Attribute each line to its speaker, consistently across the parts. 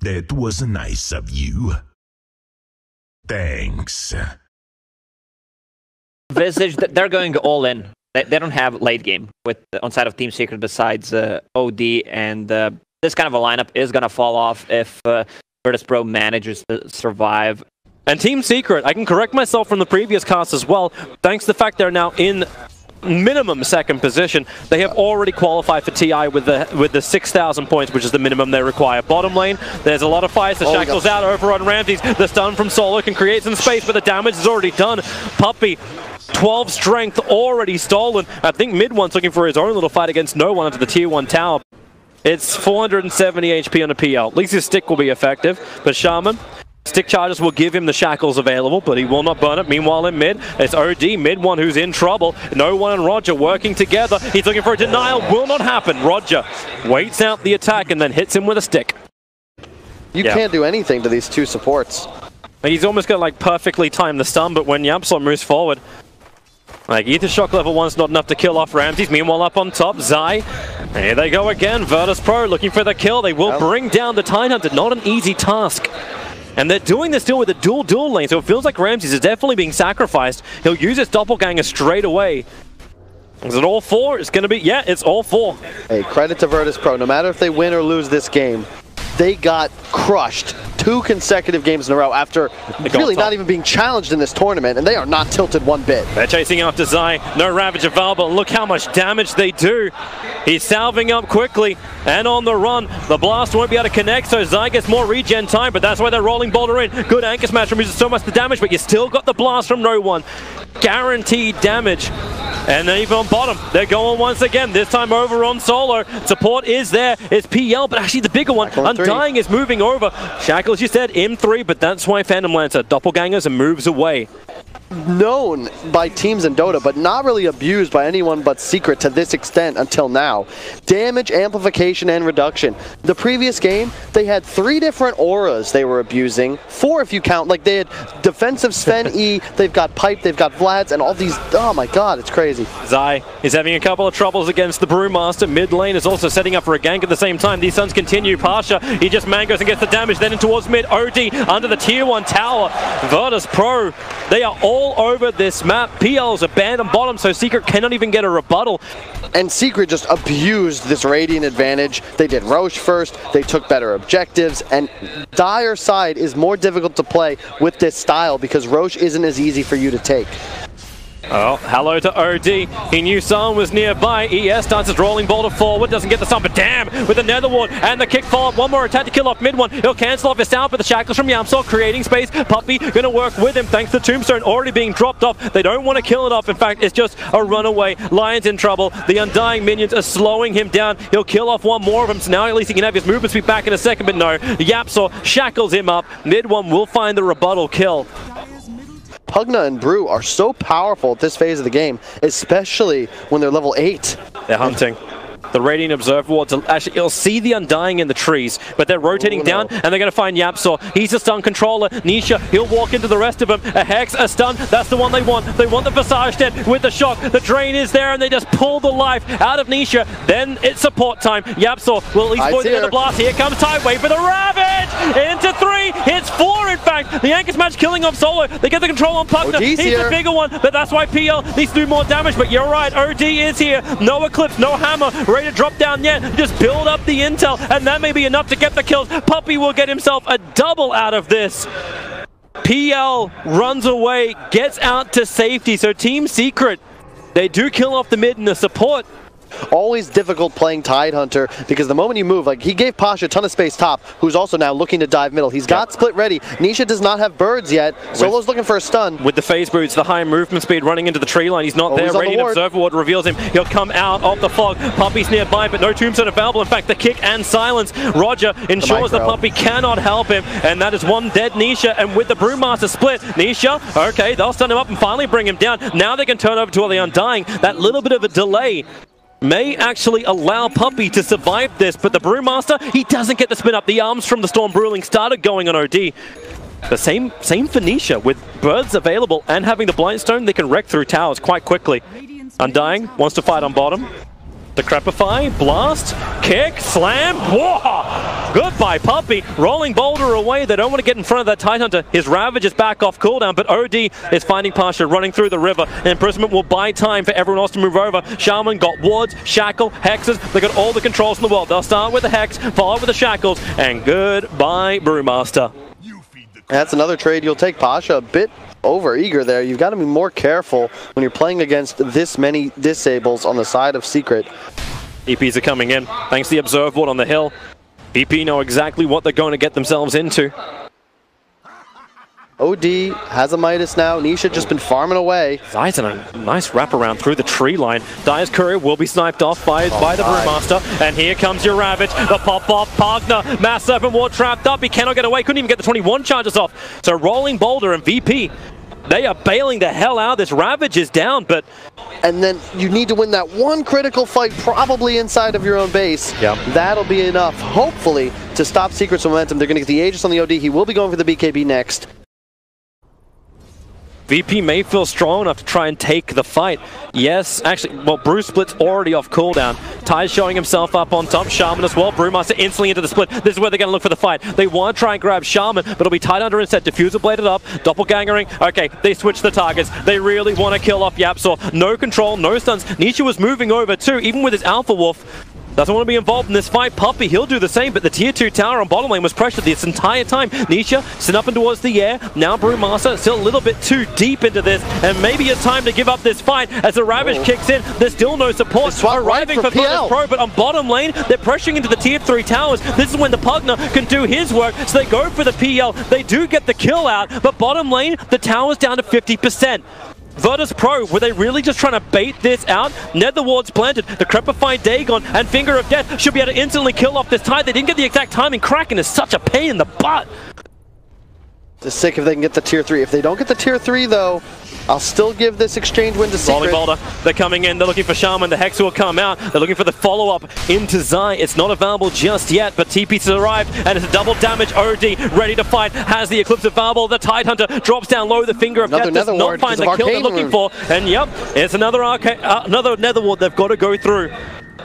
Speaker 1: That was nice of you. Thanks.
Speaker 2: Visage, they're going all in. They don't have late game with on side of Team Secret besides OD, and this kind of a lineup is going to fall off if Virtus Pro manages to survive.
Speaker 3: And Team Secret, I can correct myself from the previous cast as well, thanks to the fact they're now in minimum second position. They have already qualified for TI with the 6,000 points, which is the minimum they require. Bottom lane, there's a lot of fights. The Shackles out over on Ramses. The stun from Solo can create some space, but the damage is already done. Puppey, 12 strength already stolen. I think mid one's looking for his own little fight against no one under the tier 1 tower. It's 470 HP on a PL. At least his stick will be effective. But Shaman, stick charges will give him the shackles available, but he will not burn it. Meanwhile in mid, it's OD, mid one who's in trouble. No one and Roger working together. He's looking for a denial. Will not happen. Roger waits out the attack and then hits him with a stick.
Speaker 4: You can't do anything to these two supports.
Speaker 3: He's almost going to like perfectly time the stun, but when YapzOr moves forward, like Ether Shock level 1's not enough to kill off Ramses. Meanwhile up on top, Zai. Here they go again. Virtus Pro looking for the kill. They will bring down the Tidehunter. Not an easy task. And they're doing this still with a dual lane, so it feels like Ramses is definitely being sacrificed. He'll use his doppelganger straight away. Is it all 4? It's going to be, yeah, it's all 4.
Speaker 4: Hey, credit to Virtus Pro. No matter if they win or lose this game, they got crushed 2 consecutive games in a row after really not even being challenged in this tournament, and they are not tilted one bit.
Speaker 3: They're chasing after Zai. No Ravage available. Look how much damage they do. He's salving up quickly and on the run. The blast won't be able to connect, so Zai gets more regen time, but that's why they're rolling Boulder in. Good anchor smash removes so much the damage, but you still got the blast from no one. Guaranteed damage. And then even on bottom, they're going once again, this time over on Solo. Support is there, it's PL, but actually the bigger one, Undying is moving over. Shackles, you said, M3, but that's why Phantom Lancer doppelgangers and moves away.
Speaker 4: Known by teams in Dota, but not really abused by anyone but Secret to this extent until now. Damage, amplification, and reduction. The previous game, they had 3 different auras they were abusing. 4 if you count, like they had defensive Sven E, they've got Pipe, they've got Vlad's, and all these, oh my god, it's crazy.
Speaker 3: Zai is having a couple of troubles against the Brewmaster. Mid lane is also setting up for a gank at the same time. These Suns continue. Pasha, he just mangoes and gets the damage, then in towards mid. OD under the tier 1 tower. Virtus Pro, they are all over this map. PL's abandoned bottom, so Secret cannot even get a rebuttal.
Speaker 4: And Secret just abused this Radiant advantage. They did Roche first, they took better objectives, and Dire side is more difficult to play with this style because Roche isn't as easy for you to take.
Speaker 3: Oh, hello to OD. He knew someone was nearby. ES starts his rolling boulder forward, doesn't get the stun, but damn, with the Nether Ward and the kick follow-up. One more attack to kill off mid one. He'll cancel off his sound, but the shackles from YapzOr creating space. Puppey gonna work with him thanks to Tombstone already being dropped off. They don't want to kill it off. In fact, it's just a runaway. Lion's in trouble. The Undying minions are slowing him down. He'll kill off one more of them, so now at least he can have his movement speed back in a second, but no. YapzOr shackles him up. Mid one will find the rebuttal kill.
Speaker 4: Pugna and Brew are so powerful at this phase of the game, especially when they're level 8.
Speaker 3: They're hunting. The Radiant Observer Ward, actually, you'll see the Undying in the trees, but they're rotating down, and they're going to find YapzOr. He's a stun controller. Nisha, he'll walk into the rest of them. A Hex, a stun, that's the one they want. They want the Visage dead with the shock. The drain is there, and they just pull the life out of Nisha. Then it's support time. YapzOr will at least avoid the other blast. Here comes Tide, wait for the Ravage! Into 3, hits 4 in fact. The Anchor Smash killing off Solo. They get the control on Pugna. He's the bigger one, but that's why PL needs to do more damage, but you're right, OD is here. No Eclipse, no Hammer, ready to drop down yet. Just build up the intel, and that may be enough to get the kills. Puppey will get himself a double out of this. PL runs away, gets out to safety, so Team Secret, they do kill off the mid and the support.
Speaker 4: Always difficult playing Tidehunter because the moment you move, like he gave Pasha a ton of space top, who's also now looking to dive middle. He's got split ready. Nisha does not have birds yet. Solo's looking for a stun.
Speaker 3: With the phase boots, the high movement speed running into the tree line. He's not there. Radiant Observer Ward reveals him. He'll come out of the fog. Puppey's nearby, but no tombstone available. In fact, the kick and silence. Roger ensures the Puppey cannot help him, and that is one dead Nisha. And with the Brewmaster split, Nisha, okay, they'll stun him up and finally bring him down. Now they can turn over to the Undying. That little bit of a delay may actually allow Puppey to survive this, but the Brewmaster, he doesn't get the spin up. The arms from the Storm Brewling started going on OD. The same for Nisha, with birds available and having the Blind Stone, they can wreck through towers quite quickly. Undying wants to fight on bottom. Decrepify, blast, kick, slam. Whoa! Goodbye, Puppey. Rolling Boulder away. They don't want to get in front of that Tidehunter. His Ravage is back off cooldown, but OD is finding Pasha running through the river. Imprisonment will buy time for everyone else to move over. Shaman got wards, shackle, hexes. They got all the controls in the world. They'll start with the hex, follow with the shackles, and goodbye, Brewmaster.
Speaker 4: That's another trade you'll take. Pasha a bit over eager there. You've got to be more careful when you're playing against this many disables on the side of Secret.
Speaker 3: EPs are coming in. Thanks to the observe board on the hill. BP know exactly what they're going to get themselves into.
Speaker 4: OD has a Midas now. Nisha just been farming away.
Speaker 3: Zai's in a nice wraparound through the tree line. Dire's courier will be sniped off by the Brewmaster. And here comes your Ravage. The pop-off Pogner. Mass Serpent Ward trapped up. He cannot get away. Couldn't even get the 21 charges off. So Rolling Boulder and VP, they are bailing the hell out. This Ravage is down, but...
Speaker 4: And then you need to win that one critical fight, probably inside of your own base.
Speaker 3: Yep.
Speaker 4: That'll be enough, hopefully, to stop Secret's momentum. They're going to get the Aegis on the OD. He will be going for the BKB next.
Speaker 3: VP may feel strong enough to try and take the fight. Yes, actually, well, Brew Split's already off cooldown. Ty's showing himself up on top. Shaman as well. Brewmaster instantly into the split. This is where they're going to look for the fight. They want to try and grab Shaman, but it'll be Tidehunter instead. Diffuser bladed up. Doppelgangering. Okay, they switch the targets. They really want to kill off YapzOr. No control, no stuns. Nisha was moving over too, even with his Alpha Wolf. Doesn't want to be involved in this fight. Puppey, he'll do the same, but the tier 2 tower on bottom lane was pressured this entire time. Nisha sent up and towards the air. Now Brewmaster still a little bit too deep into this, and maybe it's time to give up this fight as the Ravage kicks in. There's still no support arriving for Virtus Pro, but on bottom lane, they're pressuring into the tier 3 towers. This is when the Pugner can do his work, so they go for the PL. They do get the kill out, but bottom lane, the tower's down to 50%. Virtus Pro, were they really just trying to bait this out? Nether wards planted, the Crepified Dagon and Finger of Death should be able to instantly kill off this Tide. They didn't get the exact timing. Kraken is such a pain in the butt.
Speaker 4: Just sick if they can get the tier 3. If they don't get the tier 3 though, I'll still give this exchange win to Secret.
Speaker 3: Rolling Boulder, they're coming in, they're looking for Shaman, the Hex will come out, they're looking for the follow-up into Zai. It's not available just yet, but TP's arrived, and it's a double damage. OD ready to fight, has the Eclipse available, the Tidehunter drops down low, the Finger of Death does not find the kill they're looking for, and yep, it's another Nether Ward they've got to go through.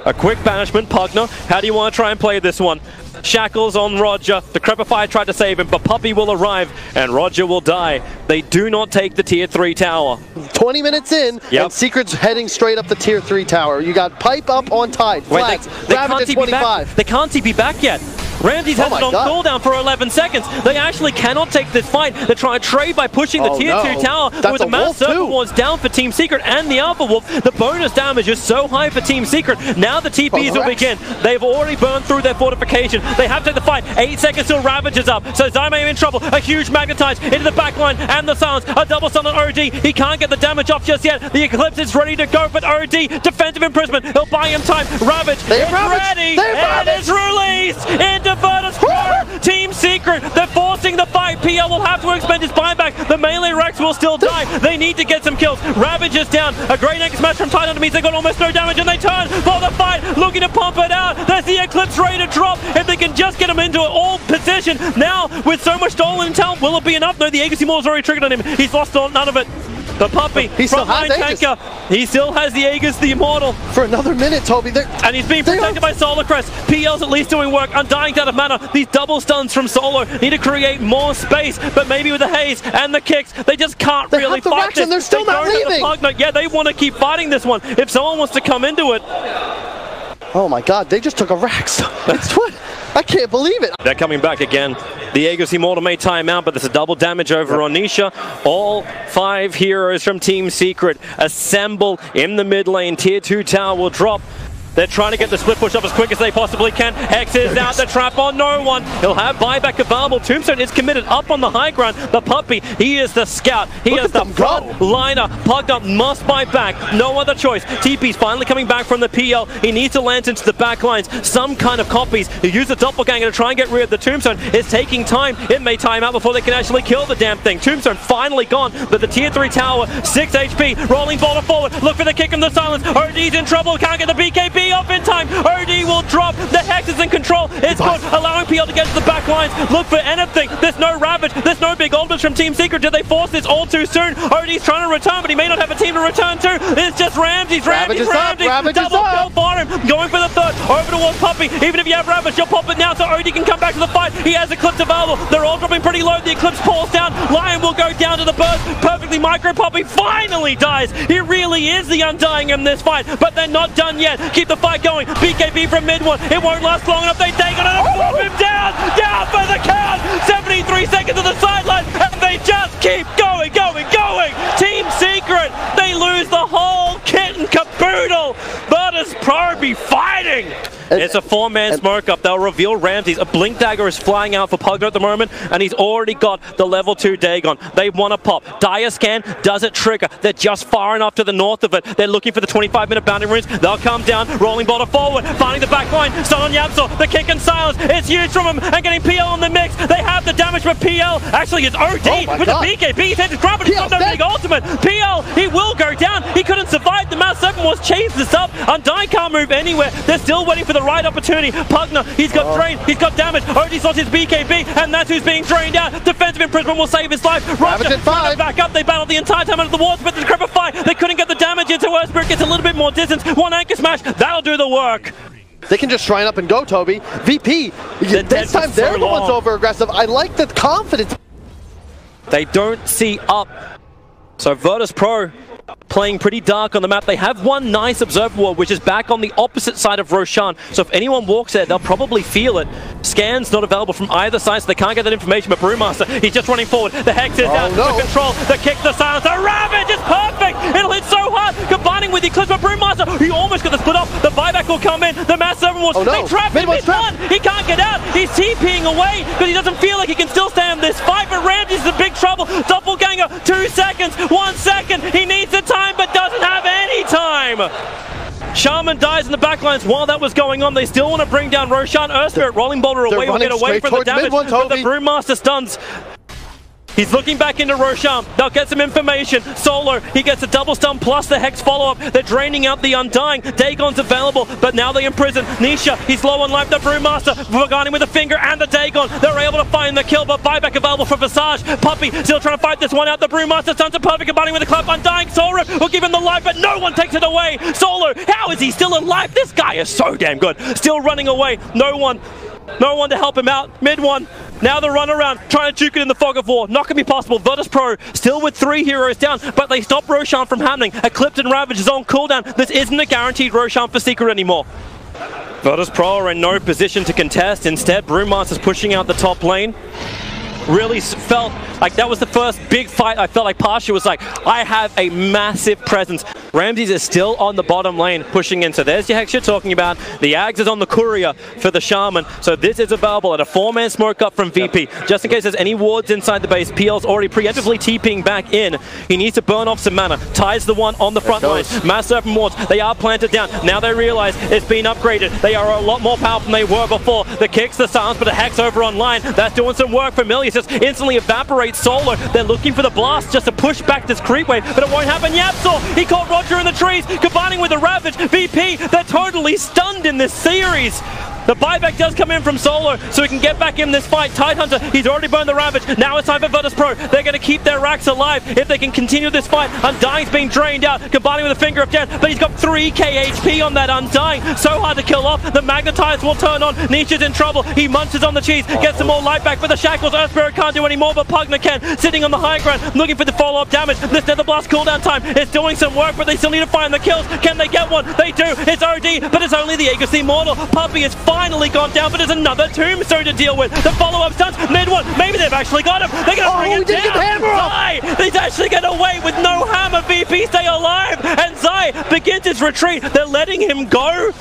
Speaker 3: A quick banishment, Pugner, how do you want to try and play this one? Shackles on Roger. The Crepifier tried to save him, but Puppey will arrive, and Roger will die. They do not take the tier 3 tower.
Speaker 4: 20 minutes in, and Secret's heading straight up the tier 3 tower. You got Pipe up on Tide. Flats.
Speaker 3: They can't TP back. They can't TP back yet. Ramsey's has it on cooldown for 11 seconds. They actually cannot take this fight. They're trying to trade by pushing the tier 2 tower with the Mass Serpent Wards down for Team Secret and the Alpha Wolf. The bonus damage is so high for Team Secret. Now the TPs will begin. They've already burned through their fortification. They have to take the fight. 8 seconds till Ravage is up. So Zai in trouble. A huge magnetize into the back line and the silence. A double stun on OD. He can't get the damage off just yet. The Eclipse is ready to go, but OD, defensive imprisonment. He'll buy him time. Ravage is ready and is released into Virtus Pro. Team Secret, they're forcing the fight. PL will have to expend his buyback. The melee Rex will still die. They need to get some kills. Ravage is down. A great X smash from Tidehunter means they got almost no damage, and they turn for the fight, looking to pump it out. There's the Eclipse ready to drop. If they can just get him into an all position. Now, with so much stolen intel, will it be enough? No, the Aegis Immortal's already triggered on him. He's lost none of it. The Puppey, frontline tanker, he still has the Aegis, the Immortal.
Speaker 4: For another minute, Toby.
Speaker 3: And he's being protected by Solar Crest. PL's at least doing work. Undying's out of mana. These double stuns from Solo need to create more space, but maybe with the haze and the kicks, they just can't really fight this.
Speaker 4: They're still not leaving.
Speaker 3: Yeah, they want to keep fighting this one. If someone wants to come into it.
Speaker 4: Oh my god, they just took a Rax. I can't believe it.
Speaker 3: They're coming back again. The Aegis Immortal may time out, but there's a double damage over on Nisha. All 5 heroes from Team Secret assemble in the mid lane. Tier 2 tower will drop. They're trying to get the split push up as quick as they possibly can. Hex is out, the trap on no one. He'll have buyback available. Tombstone is committed up on the high ground. The Puppey, he is the scout. He is the front liner. Plugged up, must buy back. No other choice. TP's finally coming back from the PL. He needs to land into the back lines. Some kind of copies. He used the doppelganger to try and get rid of the Tombstone. It's taking time. It may time out before they can actually kill the damn thing. Tombstone finally gone, but the tier 3 tower, 6 HP. Rolling Boulder forward. Look for the kick from the silence. OD's in trouble. Can't get the BKB. OD off in time. OD will drop. The Hex is in control. It's good, allowing PL to get to the back lines. Look for anything. There's no Ravage. There's no big ultimates from Team Secret. Did they force this all too soon? OD's trying to return, but he may not have a team to return to. It's just Ramses.
Speaker 4: Ravage is up.
Speaker 3: Double kill for him. Going for the third. Over towards Puppey. Even if you have Ravage, you'll pop it now so OD can come back to the fight. He has Eclipse available. They're all dropping pretty low. The Eclipse falls down. Lion will go down to the burst. Perfectly micro. Puppey finally dies. He really is the Undying in this fight, but they're not done yet. Keep the fight going. BKB from mid one. It won't last long enough. They take it and flop him down. Down for the count. 73 seconds to the sideline, and they just keep going. Team Secret, they lose the whole kit and caboodle. Virtus Pro be fighting. It's a four-man smoke up. They'll reveal Ramses. A Blink Dagger is flying out for Pugner at the moment, and he's already got the level 2 Dagon. They want to pop. Dire Scan doesn't trigger. They're just far enough to the north of it. They're looking for the 25-minute boundary runes. They'll come down, rolling boulder forward, finding the back line. Stun on Yapsor. The kick and silence. It's huge from him, and getting PL on the mix. They have the damage for PL. Actually, it's OD with the BKB. He's had to grab it. He's got no big ultimate. PL, he will go down. He couldn't survive. The Mass 7 was chased this up. Undying can't move anywhere. They're still waiting for the right opportunity. Pugner, he's got drained, he's got damage. OD's lost his BKB, and that's who's being drained out. Defensive imprisonment will save his life. Russia trying to back up. They battled the entire time under the walls, but the Cripper fight, they couldn't get the damage into Earthspirit. Gets a little bit more distance. One anchor smash, that'll do the work.
Speaker 4: They can just shrine up and go, Toby. VP, this time they're the ones over aggressive. I like the confidence.
Speaker 3: They don't see up. So Virtus Pro playing pretty dark on the map. They have one nice observer ward, which is back on the opposite side of Roshan. So if anyone walks there, they'll probably feel it. Scans not available from either side, so they can't get that information. But Brewmaster, he's just running forward. The Hex is down. The control, the kick, the silence. The Ravage is perfect. It'll hit so hard. Combining with the Eclipse, but Brewmaster, he almost got the split off. The buyback will come in. The Mass 7 was they trap him mid-one. He can't get out. He's TPing away because he doesn't feel like he can still stay in this fight. But Ramses is in big trouble. Doppelganger, 2 seconds, 1 second. He needs the time, but doesn't have any time. Shaman dies in the backlines. While that was going on, they still want to bring down Roshan. Earthspirit rolling boulder away will get away from the damage, but the Brewmaster stuns. He's looking back into Roshan. They'll get some information. Solo, he gets a double stun plus the Hex follow-up. They're draining out the Undying. Dagon's available, but now they imprison Nisha. He's low on life. The Brewmaster, Vagani with a finger and the Dagon. They're able to find the kill, but buyback available for Visage. Puppey still trying to fight this one out. The Brewmaster stuns are perfect, combining with the clap. Undying Soul will give him the life, but no one takes it away. Solo, how is he still alive? This guy is so damn good. Still running away. No one to help him out. Mid one. Now the run around, trying to juke it in the fog of war. Not going to be possible. Virtus Pro still with 3 heroes down, but they stop Roshan from happening. Eclipse and Ravage is on cooldown. This isn't a guaranteed Roshan for Secret anymore. Virtus Pro are in no position to contest. Instead, Brewmaster's pushing out the top lane. Really felt like that was the first big fight. I felt like Pasha was like, I have a massive presence. Ramses is still on the bottom lane pushing in. So there's your Hex you're talking about. The Ags is on the courier for the Shaman. So this is available at a 4-man smoke up from VP. Just in case there's any wards inside the base, PL's already preemptively TPing back in. He needs to burn off some mana. Ties the one on the front line. Mass Serpent wards, they are planted down. Now they realize it's been upgraded. They are a lot more powerful than they were before. The kicks, the silence, but the Hex over online. That's doing some work. Familiar just instantly evaporates Solo. They're looking for the blast just to push back this creep wave, but it won't happen. Yapsor, he caught Roger in the trees, combining with the Ravage. VP, they're totally stunned in this series. The buyback does come in from Solo, so he can get back in this fight. Tidehunter, he's already burned the Ravage. Now it's time for Virtus Pro. They're going to keep their racks alive if they can continue this fight. Undying's being drained out, combining with a Finger of Death, but he's got 3k HP on that Undying. So hard to kill off. The Magnetize will turn on. Nisha's in trouble. He munches on the cheese, gets some more life back for the Shackles. Earthspirit can't do any more, but Pugner can. Sitting on the high ground, looking for the follow-up damage. This Nether Blast cooldown time is doing some work, but they still need to find the kills. Can they get one? They do. It's OD, but it's only the Aegis Immortal. Puppey has finally gone down, but there's another Tombstone to deal with. The follow-up stunts, mid one. Maybe they've actually got him. They're going to bring it down. Zai, he's actually get away with no hammer. VP stay alive, and Zai begins his retreat. They're letting him go.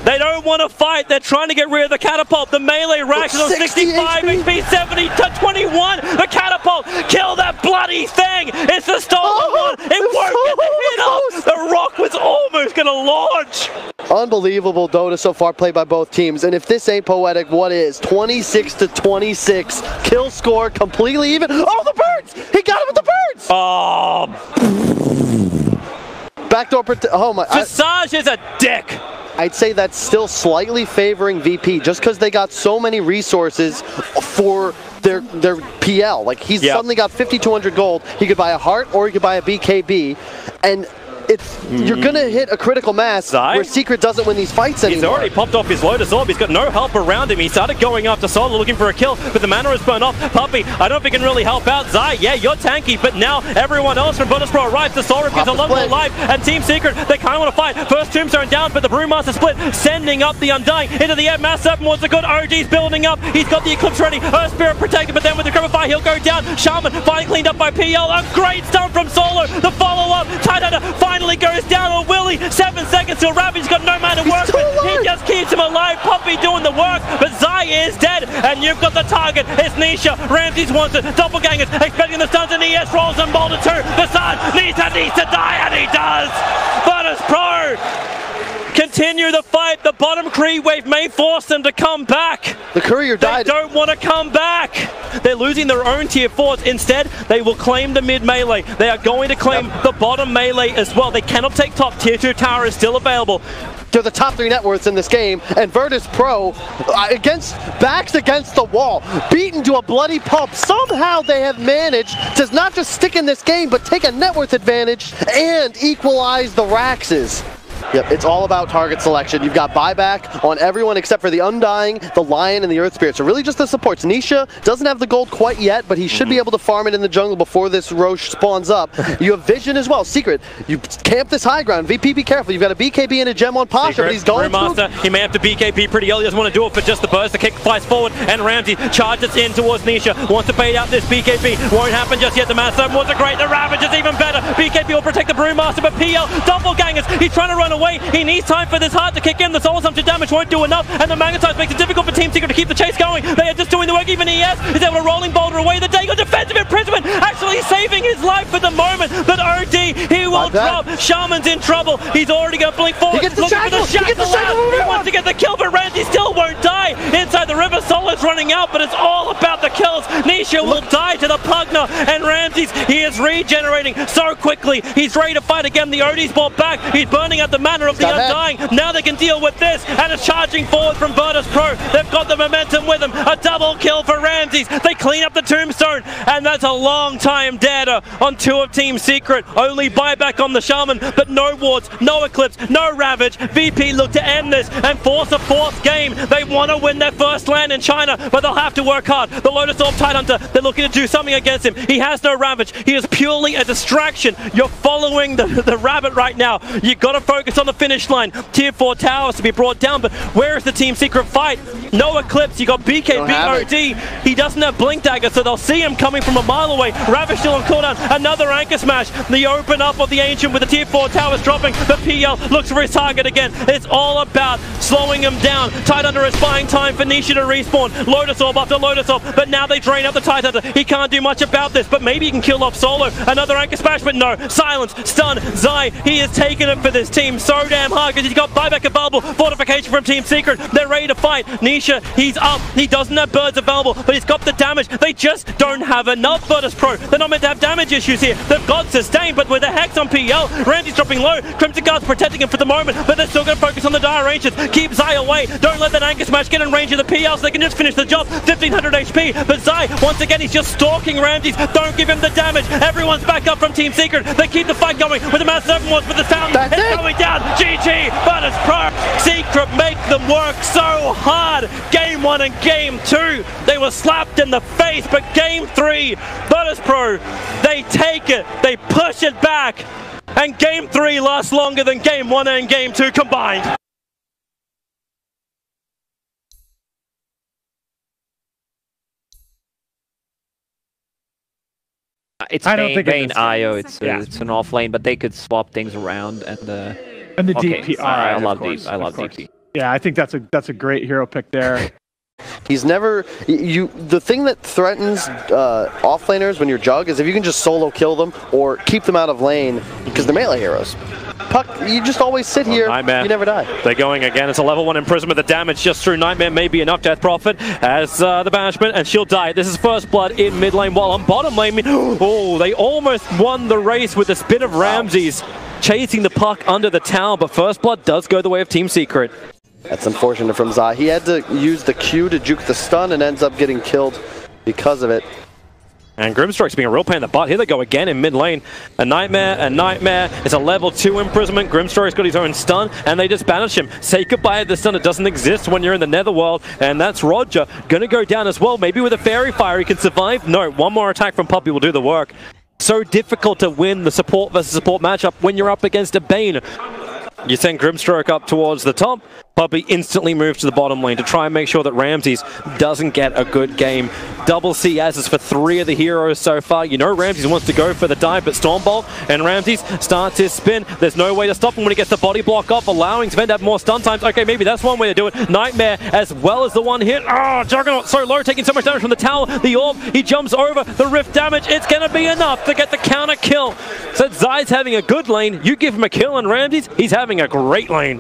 Speaker 3: They don't want to fight. They're trying to get rid of the catapult. The melee racks is on 65 HP, 70 to 21. The catapult, kill that bloody thing. It's the stolen one. It won't get the hit off. The rock was almost going to launch.
Speaker 4: Unbelievable Dota so far played by both teams. And if this ain't poetic, what is? 26 to 26. Kill score completely even. Oh, the birds! He got him with the birds!
Speaker 3: Oh.
Speaker 4: Backdoor oh my.
Speaker 3: Visage is a dick.
Speaker 4: I'd say that's still slightly favoring VP just because they got so many resources for their PL. Like he's suddenly got 5,200 gold. He could buy a heart or he could buy a BKB, and you're gonna hit a critical mass where Secret doesn't win these fights anymore.
Speaker 3: He's already popped off his Lotus Orb. He's got no help around him. He started going after Solo looking for a kill, but the mana is burned off. Puppey, I don't know if he can really help out. Zai, yeah, you're tanky, but now everyone else from Virtus Pro arrives. The Soul Rip gets a lot more life, and Team Secret, they kind of want to fight. First Tombstone down, but the Brewmaster split, sending up the Undying into the air. Mass 7 was a good OG's building up. He's got the Eclipse ready. Earth Spirit protected, but then with the Grip of Fire, he'll go down. Shaman finally cleaned up by PL. A great stun from Solo. The follow-up. Tidehunter finally goes down. Or Willie, 7 seconds till Ravage got no man to work with. He just keeps him alive. Puppey doing the work, but Zai is dead. And you've got the target. It's Nisha. Ramses wants it. Doppelgangers expecting the stuns, and ES rolls and Boulder 2. The Sun needs to die, and he does. Virtus Pro continue the fight. The bottom Kree wave may force them to come back.
Speaker 4: The courier died.
Speaker 3: They don't want to come back. They're losing their own tier 4s. Instead, they will claim the mid melee. They are going to claim the bottom melee as well. They cannot take top. Tier 2 tower is still available.
Speaker 4: They're the top 3 net worths in this game, and Virtus Pro backs against the wall, beaten to a bloody pulp. Somehow they have managed to not just stick in this game, but take a net worth advantage and equalize the Raxes. Yep, it's all about target selection. You've got buyback on everyone except for the Undying, the Lion, and the Earth Spirit. So really just the supports. Nisha doesn't have the gold quite yet, but he should be able to farm it in the jungle before this Roche spawns up. You have Vision as well. Secret, you camp this high ground. VP, be careful. You've got a BKB and a gem on Pasha,
Speaker 3: Secret,
Speaker 4: but he's going
Speaker 3: Brewmaster, he may have to BKB pretty early. Doesn't want to do it for just the burst. The kick flies forward, and Ramsey charges in towards Nisha. Wants to bait out this BKB. Won't happen just yet. The Mass 7 was a great. The Ravage is even better. BKB will protect the Brewmaster, but PL, doppelgangers. He's trying to run away. He needs time for this heart to kick in. The soul assumption damage won't do enough, and the Magnetize makes it difficult for Team Secret to keep the chase going. They are just doing the work. Even ES is able to rolling boulder away. The Dagon defensive imprisonment actually saving his life for the moment, but OD, he will drop. Shaman's in trouble. He's already going to blink forward. Looking for the shackle out. He wants to get the kill, but Ramsey still won't die. Inside the river, Soul is running out, but it's all about the kills. Nisha will die to the Pugner, and Ramses, he is regenerating so quickly. He's ready to fight again. The OD's brought back. He's burning out the mana of the Undying. Now they can deal with this, and it's charging forward from Virtus Pro. They've got the momentum with them. A double kill for Ramses. They clean up the Tombstone, and that's a long time dead on 2 of Team Secret. Only buyback on the Shaman, but no wards, no Eclipse, no Ravage. VP look to end this and force a 4th game. They want to win their first land in China, but they'll have to work hard. The Lotus Orb Tidehunter, they're looking to do something against him. He has no Ravage. He is purely a distraction. You're following the rabbit right now. You've got to focus on the finish line. Tier 4 towers to be brought down, but where is the Team Secret fight? No Eclipse. You got BKB OD. He doesn't have Blink Dagger, so they'll see him coming from a mile away. Ravage still on cooldown. Another Anchor Smash. The open up of the Ancient with the Tier 4 towers dropping, but PL looks for his target again. It's all about slowing him down. Tidehunter is buying time for Nisha to respawn. Lotus Orb after Lotus Orb, but now they drain up the Tidehunter. He can't do much about this, but maybe he can kill off Solo. Another Anchor Smash, but no. Silence, stun, Zai. He is taking it for this team so damn hard because he's got buyback available. Fortification from Team Secret. They're ready to fight. Nisha, he's up. He doesn't have birds available, but he's got the damage. They just don't have enough Virtus Pro. They're not meant to have damage issues here. They've got sustain, but with a Hex on PL, Ramsey's dropping low. Crimson Guard's protecting him for the moment, but they're still going to focus on the dire ranges. Keep Zai away. Don't let that Anchor Smash get in range of the PL so they can just finish the job. 1500 HP, but Zai, once again, he's just stalking Ramses. Don't give him the damage. Everyone's back up from Team Secret. They keep the fight going with the Mass 7 ones, but the fountain is going down. GG, Virtus Pro. Secret make them work so hard. Game 1 and Game 2, they were slapped in the face, but Game 3, Virtus Pro, they take it, they push it back, and Game 3 lasts longer than Game 1 and Game 2 combined.
Speaker 2: It's Vayne IO, it's an off lane, but they could swap things around and the
Speaker 5: DP.
Speaker 2: I love DP.
Speaker 5: Yeah, I think that's a great hero pick there.
Speaker 4: He's never the thing that threatens offlaners when you're Jug is if you can just solo kill them or keep them out of lane because they're melee heroes. Puck, you just always sit here, you never die.
Speaker 3: They're going again. It's a level 1 imprisonment. The damage just through Nightmare may be enough. Death Prophet as the banishment, and she'll die. This is first blood in mid lane, while on bottom lane, oh, they almost won the race with the spin of Ramses. chasing the puck under the tower, but First Blood does go the way of Team Secret.
Speaker 4: That's unfortunate from Zai. He had to use the Q to juke the stun and ends up getting killed because of it.
Speaker 3: And Grimstrike's being a real pain in the butt. Here they go again in mid lane. A nightmare, a nightmare. It's a level 2 imprisonment. Grimstrike's got his own stun, and they just banish him. Say goodbye to the stun. It doesn't exist when you're in the Netherworld, and that's Roger. Gonna go down as well. Maybe with a Fairy Fire he can survive. No, one more attack from Puppey will do the work. So difficult to win the support versus support matchup when you're up against a Bane. You send Grimstroke up towards the top. Puppey instantly moves to the bottom lane to try and make sure that Ramses doesn't get a good game. Double C as for 3 of the heroes so far. You know Ramses wants to go for the dive, but Stormbolt and Ramses starts his spin. There's no way to stop him when he gets the body block off, allowing Sven to have more stun times. Okay, maybe that's one way to do it. Nightmare as well as the one hit. Oh, Juggernaut so low, taking so much damage from the tower. The orb, he jumps over the rift damage. It's going to be enough to get the counter kill. So Zai's having a good lane. You give him a kill, and Ramses, he's having a great lane.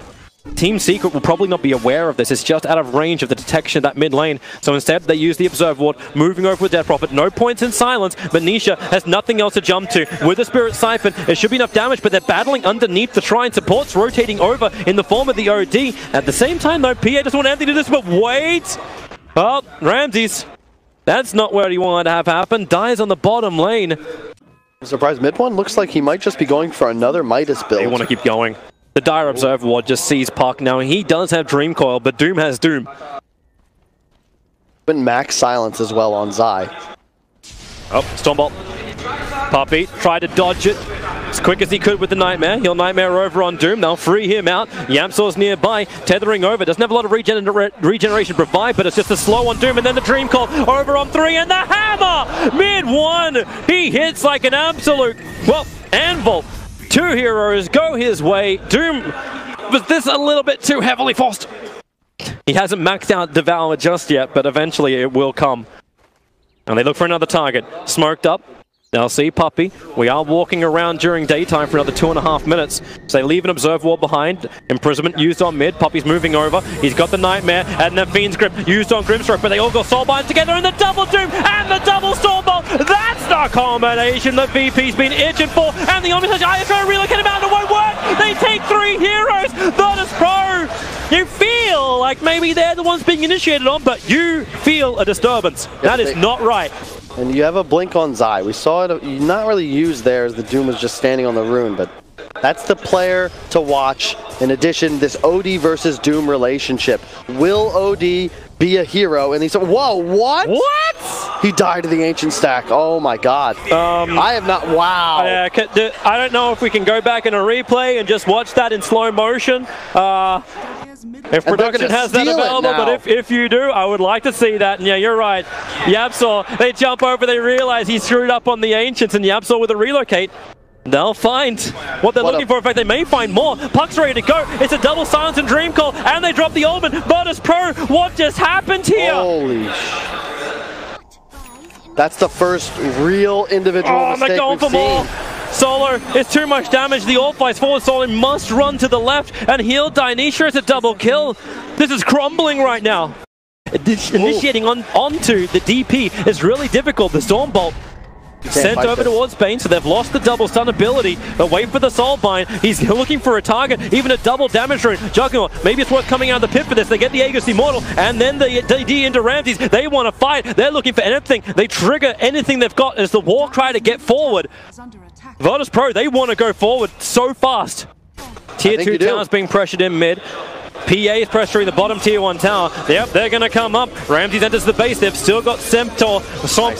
Speaker 3: Team Secret will probably not be aware of this. It's just out of range of the detection of that mid lane. So instead, they use the Observe Ward, moving over with Death Prophet. No points in silence, but Nisha has nothing else to jump to. With the Spirit Siphon, it should be enough damage, but they're battling underneath the Shrine. Supports rotating over in the form of the OD. At the same time, though, PA doesn't want anything to do this, but wait! Oh, Ramses. That's not what he wanted to have happen. Dies on the bottom lane.
Speaker 4: Surprise mid one? Looks like he might just be going for another Midas build.
Speaker 3: They want to keep going. The Dire Observer Ward just sees Puck now. He does have Dream Coil, but Doom has Doom.
Speaker 4: But max silence as well on Zai.
Speaker 3: Oh, Stormbolt. Puppey tried to dodge it as quick as he could with the Nightmare. He'll Nightmare over on Doom. They'll free him out. Yamsor's nearby, tethering over. Doesn't have a lot of regeneration to provide, but it's just a slow on Doom. And then the Dream Call over on 3, and the hammer! Mid-1! He hits like an absolute, well, anvil. 2 heroes go his way. Doom was this a little bit too heavily forced. He hasn't maxed out Devour just yet, but eventually it will come. And they look for another target. Smoked up. They'll see Puppey. We are walking around during daytime for another 2.5 minutes. So they leave an Observe Wall behind. Imprisonment used on mid. Puppey's moving over. He's got the Nightmare and the Fiend's Grip used on Grimstroke, but they all go Soulbind together, and the double Doom and the double Stormbolt. That's the combination that VP's been itching for. And the Omnislash, I try to relocate him out, and it won't work. They take 3 heroes. Virtus Pro. You feel like maybe they're the ones being initiated on, but you feel a disturbance. That is not right.
Speaker 4: And you have a blink on Zai. We saw it not really used there as the Doom was just standing on the rune, but that's the player to watch. In addition, this OD versus Doom relationship. Will OD be a hero? And he said, whoa, what?
Speaker 3: What?
Speaker 4: He died to the Ancient Stack. Oh my god. I have not, wow.
Speaker 3: I don't know if we can go back in a replay and just watch that in slow motion. If production has that available, but if you do, I would like to see that. And yeah, you're right. Yapsor, they jump over, they realize he screwed up on the Ancients, and Yapsor with a relocate. They'll find what they're looking for. In fact, they may find more. Puck's ready to go. It's a double silence and Dream Call, and they drop the Omen. Virtus Pro, what just happened here?
Speaker 4: Holy That's the first real individual mistake
Speaker 3: they're going for more. Solo is too much damage. The Orb flies forward. Solo must run to the left, and he'll die. Nisha is a double kill. This is crumbling right now. Initiating onto the DP is really difficult. The Stormbolt sent over towards Bane, so they've lost the double stun ability. They'll wait for the Soulbind. He's looking for a target, even a double damage rune. Juggernaut, maybe it's worth coming out of the pit for this. They get the Aegis Immortal, and then the DD into Ramses. They want to fight. They're looking for anything. They trigger anything they've got as the war cry to get forward. Virtus Pro, they want to go forward so fast. Tier 2 towers being pressured in mid. PA is pressuring the bottom tier 1 tower. Yep, they're going to come up. Ramses enters the base. They've still got Swamp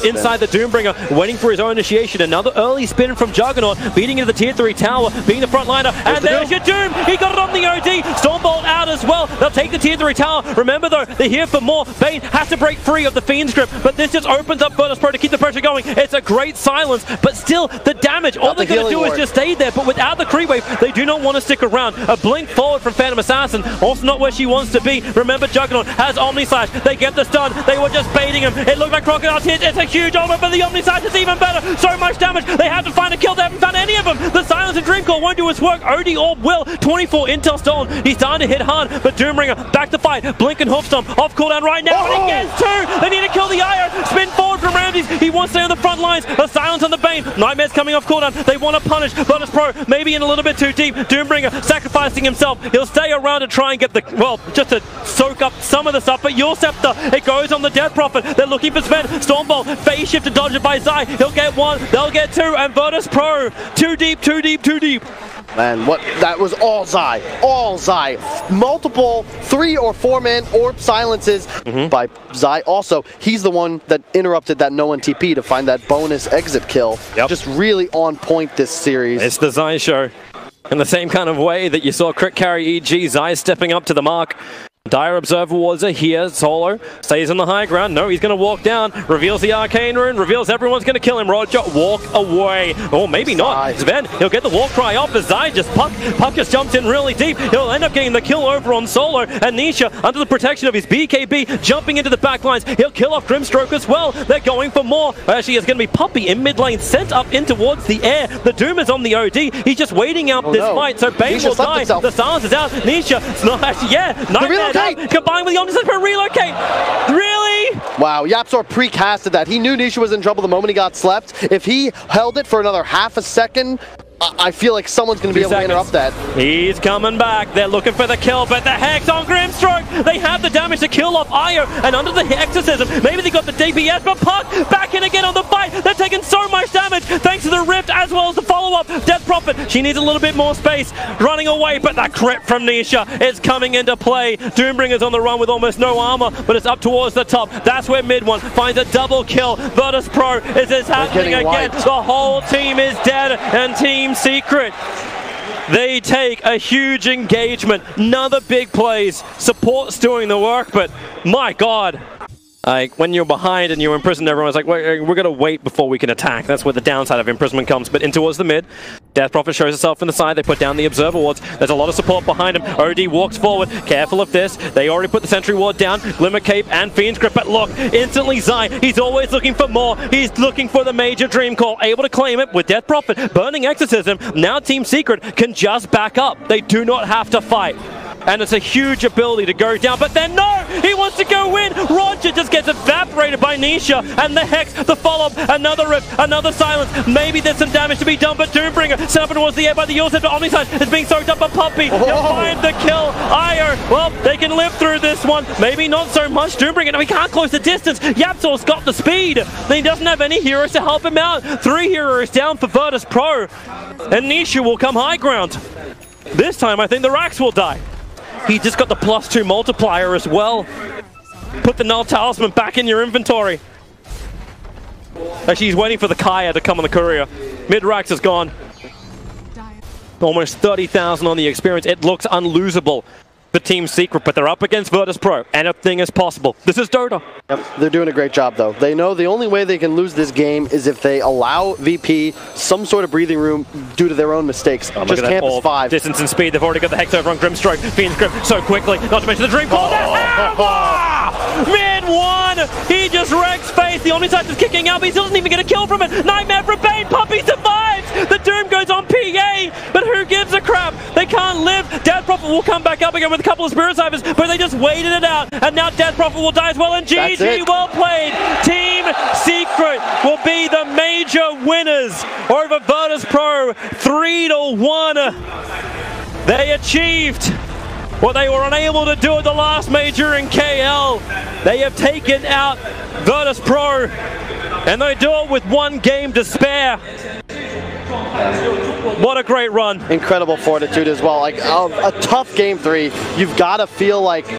Speaker 3: inside the Doombringer, waiting for his own initiation. Another early spin from Juggernaut, beating into the tier 3 tower, being the front liner. And there's your Doom. He got it on the OD. Stormbolt out as well. They'll take the tier 3 tower. Remember though, they're here for more. Bane has to break free of the Fiend's Grip, but this just opens up Virtus Pro to keep the pressure going. It's a great silence, but still the damage. All they're going to do is just stay there, but without the creep wave, they do not want to stick around. A blink forward from Phantom Assassin. Also not where she wants to be. Remember, Juggernaut has Omnislash. They get the stun. They were just baiting him. It looked like Crocodile's hit. It's a huge omen, but the Omnislash is even better. So much damage. They have to find a kill. They haven't found any of them. The silence and Dream Call won't do its work. OD Orb will. 24 intel stolen. He's starting to hit hard, but Doombringer back to fight. Blink and Hoofstomp off cooldown right now, and he gets 2. They need to kill the Io. Spin forward from Ramsey. opportunities. He wants to stay on the front lines. A silence on the Bane. Nightmare's coming off cooldown. They want to punish Virtus Pro. Maybe in a little bit too deep. Doombringer sacrificing himself. He'll stay around to try and get the, well, just to soak up some of the stuff. But Your Scepter, it goes on the Death Prophet. They're looking for Sven. Stormbolt, phase shift to dodge it by Zai. He'll get one. They'll get two. And Virtus Pro, too deep, too deep, too deep.
Speaker 4: Man, that was all Zai. All Zai. Multiple 3 or 4 man orb silences by Zai. Also, he's the one that interrupted that no one TP to find that bonus exit kill.
Speaker 3: Yep.
Speaker 4: Just really on point this series.
Speaker 3: It's the Zai show. In the same kind of way that you saw crit carry EG, Zai stepping up to the mark. Dire Observer Wards are here. Solo stays on the high ground. No, he's going to walk down. Reveals the Arcane Rune. Reveals everyone's going to kill him. Roger, walk away. Or maybe not. Sven, he'll get the war cry off as Zai just Puck just jumps in really deep. He'll end up getting the kill over on Solo. And Nisha, under the protection of his BKB, jumping into the back lines. He'll kill off Grimstroke as well. They're going for more. Actually, it's going to be Puppy in mid lane, sent up in towards the air. The Doom is on the OD. He's just waiting out this fight. So Bane will die. The silence is out. Nisha, it's not actually, Nightmare down. Combined with the Omniscience for relocate. Really?
Speaker 4: Wow, Yapzor precasted that. He knew Nisha was in trouble the moment he got slept. If he held it for another half a second, I feel like someone's going to be able to interrupt that.
Speaker 3: He's coming back. They're looking for the kill, but the Hex on Grimstroke. They have the damage to kill off Io, and under the Exorcism, maybe they got the DPS, but Puck back in again on the fight. They're taking so much damage thanks to the Rift as well as the follow-up. Death Prophet, she needs a little bit more space. Running away, but the crit from Nisha is coming into play. Doombringer's on the run with almost no armor, but it's up towards the top. That's where mid one finds a double kill. Virtus Pro, is this happening again?
Speaker 4: Wiped.
Speaker 3: The whole team is dead, and Team Secret, they take a huge engagement. Another big plays. Support's doing the work, but my God. Like, when you're behind and you're imprisoned, everyone's like, we're going to wait before we can attack. That's where the downside of imprisonment comes. But in towards the mid, Death Prophet shows itself in the side. They put down the Observer Wards. There's a lot of support behind him. OD walks forward. Careful of this. They already put the Sentry Ward down. Glimmer Cape and Fiend's Grip. But look, instantly Zai. He's always looking for more. He's looking for the major Dream Call. Able to claim it with Death Prophet. Burning Exorcism. Now Team Secret can just back up. They do not have to fight. And it's a huge ability to go down, but then no! He wants to go in! Roger just gets evaporated by Nisha, and the Hex, the follow-up, another Rift, another silence. Maybe there's some damage to be done, but Doombringer set up towards the air by the Your Scepter. Omniscience is being soaked up by Puppy. He'll find the kill. Io, well, they can live through this one. Maybe not so much. Doombringer, no, he can't close the distance. Yapzor's got the speed. He doesn't have any heroes to help him out. 3 heroes down for Virtus Pro. And Nisha will come high ground. This time, I think the Rax will die. He just got the +2 multiplier as well. Put the Null Talisman back in your inventory. Actually, he's waiting for the Kaya to come on the courier. Mid-Rax is gone. Almost 30,000 on the experience. It looks unlosable for Team Secret, but they're up against Virtus Pro. Anything is possible. This is Dota.
Speaker 4: Yep, they're doing a great job, though. They know the only way they can lose this game is if they allow VP some sort of breathing room due to their own mistakes. Just Campus 5.
Speaker 3: Distance and speed. They've already got the Hex over on Grimstroke. Fiend's Grip so quickly. Not to mention the Dream Call. Mid one! He just wrecks face. The Omniscience is kicking out, but he doesn't even get a kill from it. Nightmare for Bane. Puppy survives. The Doom goes on PA, but who gives a crap? They can't live. Death Prophet will come back up again with a couple of Spirit Cybers, but they just waited it out. And now Death Prophet will die as well. And GG, well played. Team Secret will be the major winners over Virtus Pro 3-1. They achieved what they were unable to do at the last major in KL. They have taken out Virtus Pro, and they do it with 1 game to spare. What a great run.
Speaker 4: Incredible fortitude as well. Like a tough game 3. You've got to feel like